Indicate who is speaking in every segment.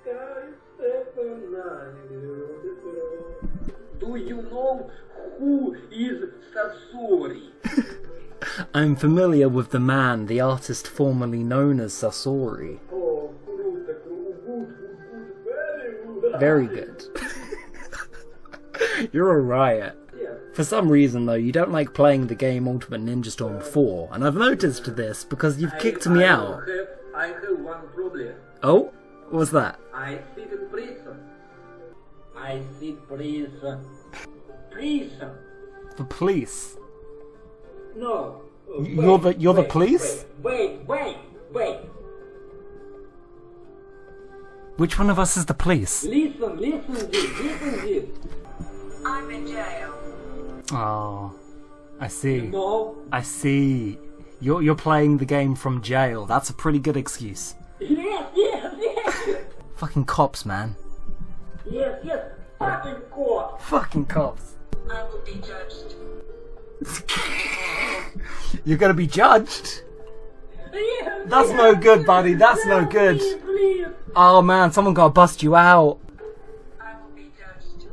Speaker 1: Do you know who is Sasori?
Speaker 2: I'm familiar with the man, the artist formerly known as Sasori.
Speaker 1: Oh,
Speaker 2: Very good. You're a riot. For some reason though, you don't like playing the game Ultimate Ninja Storm 4, and I've noticed this because you've kicked me out.
Speaker 1: I have one problem.
Speaker 2: Oh? What's that?
Speaker 1: I sit in prison. I sit prison. Prison.
Speaker 2: The police?
Speaker 1: No.
Speaker 2: You're the police?
Speaker 1: Wait.
Speaker 2: Which one of us is the police?
Speaker 1: Listen this.
Speaker 3: I'm in jail.
Speaker 2: Oh, I see.
Speaker 1: No.
Speaker 2: I see. You're playing the game from jail. That's a pretty good excuse.
Speaker 1: Yes.
Speaker 2: Fucking cops, man.
Speaker 1: Yes. Fucking court.
Speaker 2: Fucking cops.
Speaker 3: I will be judged.
Speaker 2: You're gonna be judged?
Speaker 1: Yes.
Speaker 2: That's no good, buddy. That's no good.
Speaker 1: Please.
Speaker 2: Oh man, someone gotta bust you out.
Speaker 3: I will be judged.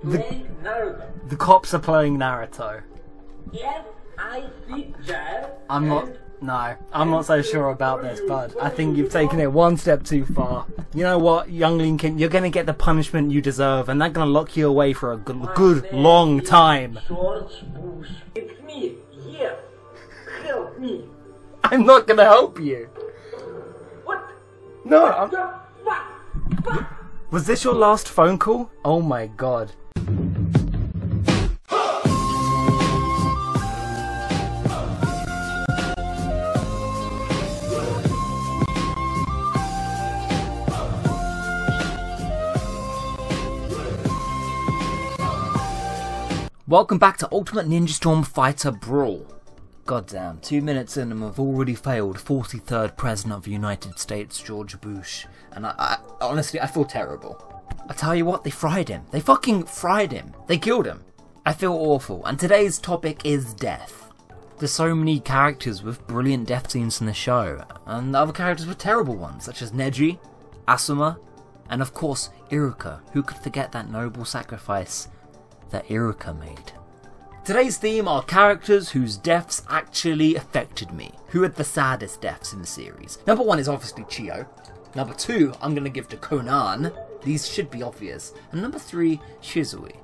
Speaker 1: Playing Naruto.
Speaker 2: The cops are playing Naruto.
Speaker 1: Yes, I sit jail.
Speaker 2: I'm not so sure about this, bud. I think you've taken it one step too far. You know what, young Lincoln, you're gonna get the punishment you deserve, and they're gonna lock you away for a good long time.
Speaker 1: George Bush. It's me. Yes. Help me.
Speaker 2: I'm not gonna help you.
Speaker 1: What?
Speaker 2: No,
Speaker 1: The fuck?
Speaker 2: Was this your last phone call? Oh my god. Welcome back to Ultimate Ninja Storm Fighter Brawl. Goddamn, 2 minutes in and I've already failed 43rd President of the United States, George Bush. And I honestly, I feel terrible. I tell you what, they fried him. They fucking fried him. They killed him. I feel awful. And today's topic is death. There's so many characters with brilliant death scenes in the show, and other characters with terrible ones, such as Neji, Asuma, and of course, Iruka. Who could forget that noble sacrifice that Iruka made? Today's theme are characters whose deaths actually affected me. Who had the saddest deaths in the series? Number 1 is obviously Chio. Number 2, I'm going to give to Conan. These should be obvious. And number 3, Shizui.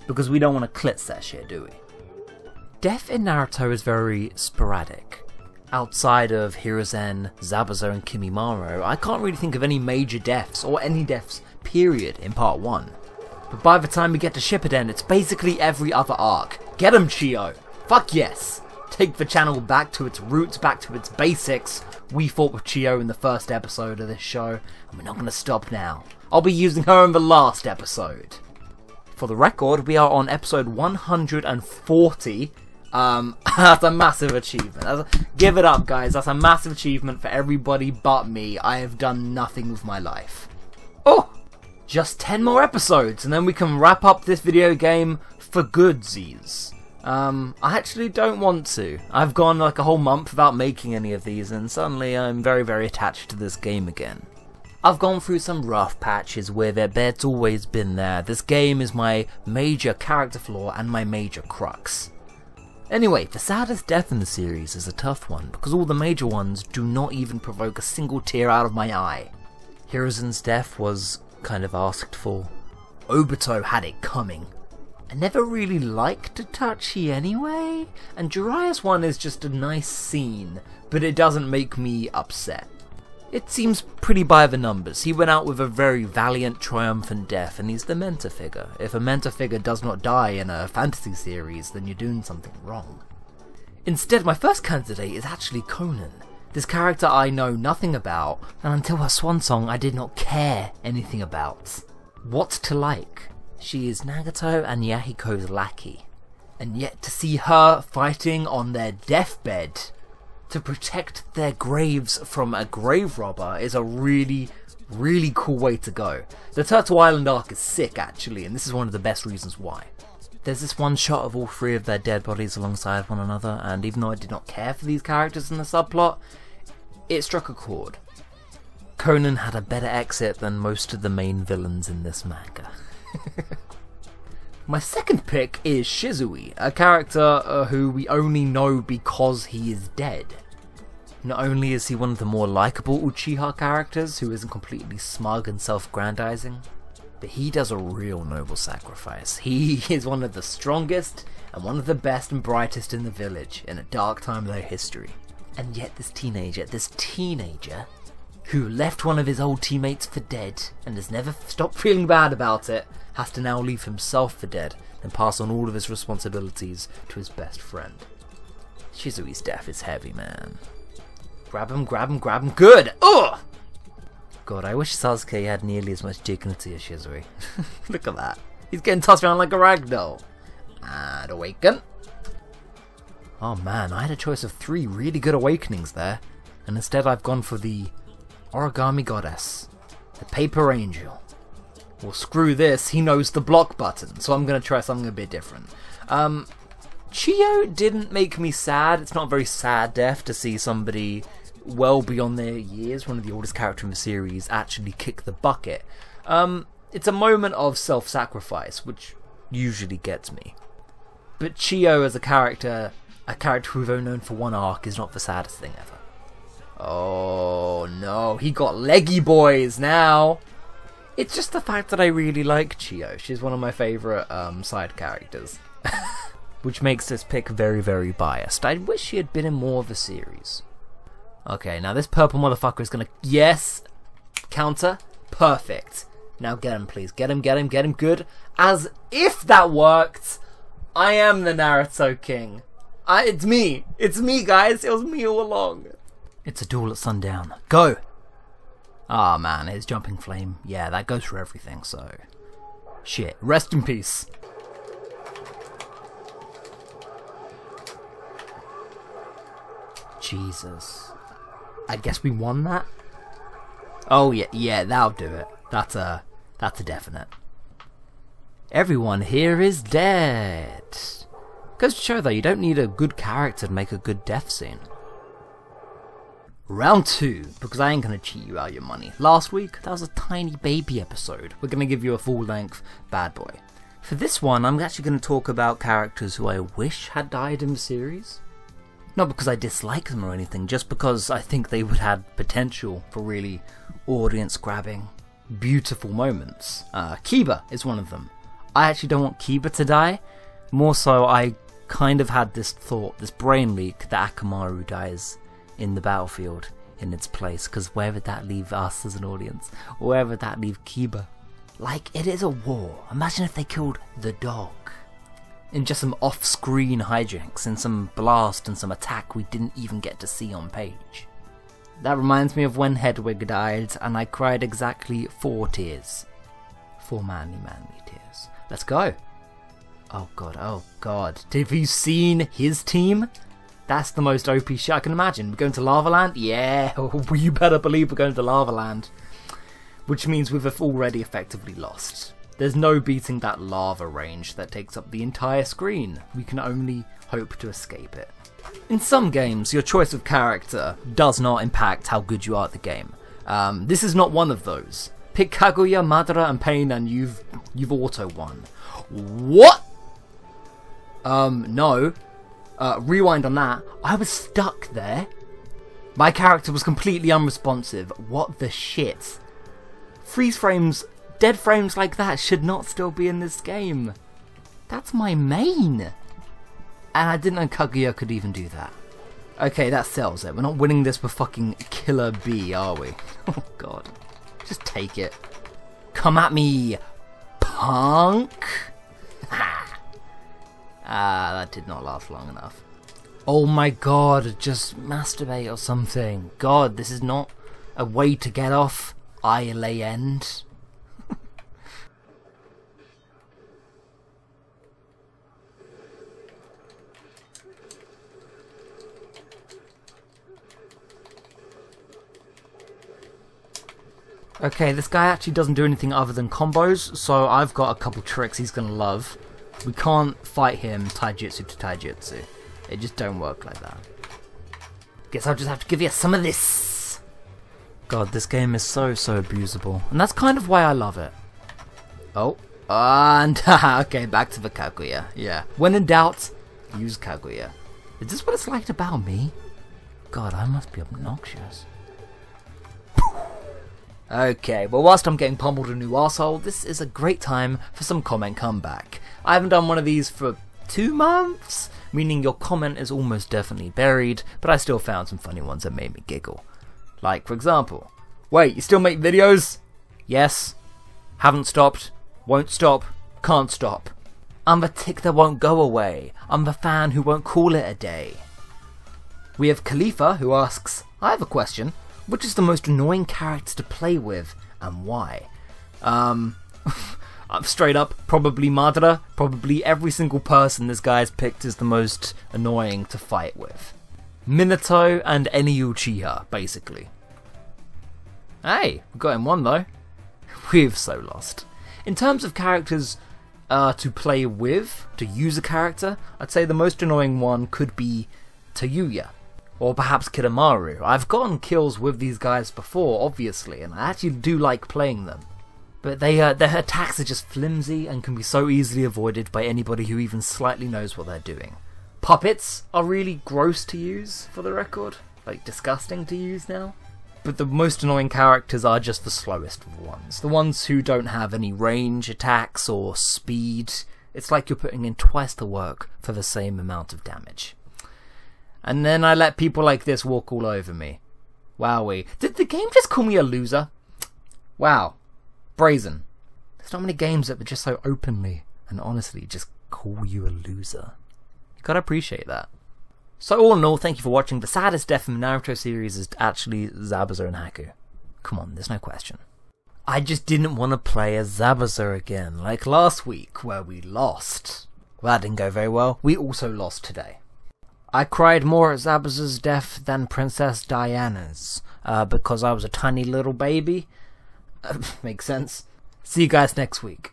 Speaker 2: Because we don't want to klitz that shit, do we? Death in Naruto is very sporadic. Outside of Hiruzen, Zabuza and Kidomaru, I can't really think of any major deaths, or any deaths, period, in part 1. But by the time we get to Shippuden, it's basically every other arc. Get 'em, Chio! Fuck yes! Take the channel back to its roots, back to its basics. We fought with Chio in the first episode of this show, and we're not going to stop now. I'll be using her in the last episode. For the record, we are on episode 140. That's a massive achievement. Give it up, guys. That's a massive achievement for everybody but me. I have done nothing with my life. Oh! Just 10 more episodes, and then we can wrap up this video game for goodsies. I actually don't want to. I've gone like a whole month without making any of these, and suddenly I'm very, very attached to this game again. I've gone through some rough patches with it, but it's always been there. This game is my major character flaw and my major crux. Anyway, the saddest death in the series is a tough one, because all the major ones do not even provoke a single tear out of my eye. Hiruzen's death was kind of asked for. Obito had it coming. I never really liked Itachi anyway, and Jiraiya's one is just a nice scene, but it doesn't make me upset. It seems pretty by the numbers. He went out with a very valiant, triumphant death, and he's the mentor figure. If a mentor figure does not die in a fantasy series, then you're doing something wrong. Instead, my first candidate is actually Conan. This character I know nothing about, and until her swan song I did not care anything about. What to like? She is Nagato and Yahiko's lackey. And yet to see her fighting on their deathbed to protect their graves from a grave robber is a really, really cool way to go. The Turtle Island arc is sick actually, and this is one of the best reasons why. There's this one shot of all 3 of their dead bodies alongside one another, and even though I did not care for these characters in the subplot, it struck a chord. Conan had a better exit than most of the main villains in this manga. My second pick is Shizui, a character who we only know because he is dead. Not only is he one of the more likeable Uchiha characters who isn't completely smug and self-grandizing, but he does a real noble sacrifice. He is one of the strongest and one of the best and brightest in the village in a dark time of their history. And yet this teenager who left one of his old teammates for dead and has never stopped feeling bad about it, has to now leave himself for dead and pass on all of his responsibilities to his best friend. Shizui's death is heavy, man. Grab him, grab him, grab him. Good! Ugh! God, I wish Sasuke had nearly as much dignity as Shizui. Look at that. He's getting tossed around like a ragdoll. And awaken. Oh man, I had a choice of 3 really good awakenings there. And instead I've gone for the Origami Goddess. The Paper Angel. Well, screw this, he knows the block button, so I'm going to try something a bit different. Chiyo didn't make me sad. It's not a very sad death to see somebody well beyond their years, one of the oldest characters in the series, actually kick the bucket. It's a moment of self-sacrifice, which usually gets me. But Chiyo as a character we've only known for one arc, is not the saddest thing ever. Oh no, he got leggy boys now! It's just the fact that I really like Chiyo. She's one of my favourite side characters. Which makes this pick very, very biased. I wish she had been in more of the series. Okay, now this purple motherfucker is gonna... Yes! Counter. Perfect. Now get him, please. Get him, get him, get him. Good. As if that worked! I am the Naruto King. It's me. It's me, guys. It was me all along. It's a duel at sundown. Go! Ah, man, his jumping flame. Yeah, that goes for everything, so... Shit. Rest in peace. Jesus. I guess we won that? Oh, yeah, that'll do it. That's a definite. Everyone here is dead. Goes to show, though, you don't need a good character to make a good death scene. Round 2, because I ain't gonna cheat you out of your money. Last week, that was a tiny baby episode. We're gonna give you a full-length bad boy. For this one, I'm actually gonna talk about characters who I wish had died in the series. Not because I dislike them or anything, just because I think they would have potential for really audience-grabbing, beautiful moments. Kiba is one of them. I actually don't want Kiba to die. More so, I kind of had this thought, this brain leak, that Akamaru dies in the battlefield in its place, because where would that leave us as an audience? Where would that leave Kiba? Like, it is a war. Imagine if they killed the dog. In just some off-screen hijinks, in some blast and some attack we didn't even get to see on page. That reminds me of when Hedwig died, and I cried exactly 4 tears. 4 manly tears. Let's go! Oh god, oh god. Have you seen his team? That's the most OP shit I can imagine. We're going to Lava Land? Yeah, you better believe we're going to Lava Land. Which means we've already effectively lost. There's no beating that lava range that takes up the entire screen. We can only hope to escape it. In some games, your choice of character does not impact how good you are at the game. This is not one of those. Pick Kaguya, Madara, and Pain, and you've auto-won. What? No. Rewind on that. I was stuck there. My character was completely unresponsive. What the shit? Freeze frames, dead frames like that should not still be in this game. That's my main. And I didn't know Kaguya could even do that. Okay, that sells it. We're not winning this with fucking Killer B, are we? Oh god. Just take it. Come at me, punk. That did not last long enough. Oh my god, just masturbate or something. God, this is not a way to get off Islay End. Okay, this guy actually doesn't do anything other than combos, so I've got a couple tricks he's gonna love. We can't fight him taijutsu to taijutsu. It just don't work like that. Guess I'll just have to give you some of this. God, this game is so abusable. And that's kind of why I love it. Oh, and okay, back to the Kaguya. Yeah. When in doubt, use Kaguya. Is this what it's like about me? God, I must be obnoxious. Okay, well whilst I'm getting pummeled a new arsehole, this is a great time for some comment comeback. I haven't done one of these for 2 months, meaning your comment is almost definitely buried, but I still found some funny ones that made me giggle. Like, for example, wait, you still make videos? Yes. Haven't stopped. Won't stop. Can't stop. I'm the tick that won't go away. I'm the fan who won't call it a day. We have Khalifa who asks, I have a question. Which is the most annoying character to play with, and why? Straight up, probably Madara. Probably every single person this guy's picked is the most annoying to fight with. Minato and any Uchiha, basically. Hey, we got him one though. We've so lost. In terms of characters to play with, to use a character, I'd say the most annoying one could be Tayuya. Or perhaps Kidomaru. I've gotten kills with these guys before, obviously, and I actually do like playing them. But their attacks are just flimsy and can be so easily avoided by anybody who even slightly knows what they're doing. Puppets are really gross to use, for the record. Like, disgusting to use now. But the most annoying characters are just the slowest ones. The ones who don't have any range attacks or speed. It's like you're putting in twice the work for the same amount of damage. And then I let people like this walk all over me. Wowee. Did the game just call me a loser? Wow. Brazen. There's not many games that would just so openly and honestly just call you a loser. You gotta appreciate that. So all in all, thank you for watching. The saddest death in the Naruto series is actually Zabuza and Haku. Come on, there's no question. I just didn't want to play as Zabuza again, like last week, where we lost. Well, that didn't go very well. We also lost today. I cried more at Zabuza's death than Princess Diana's, because I was a tiny little baby. Makes sense. See you guys next week.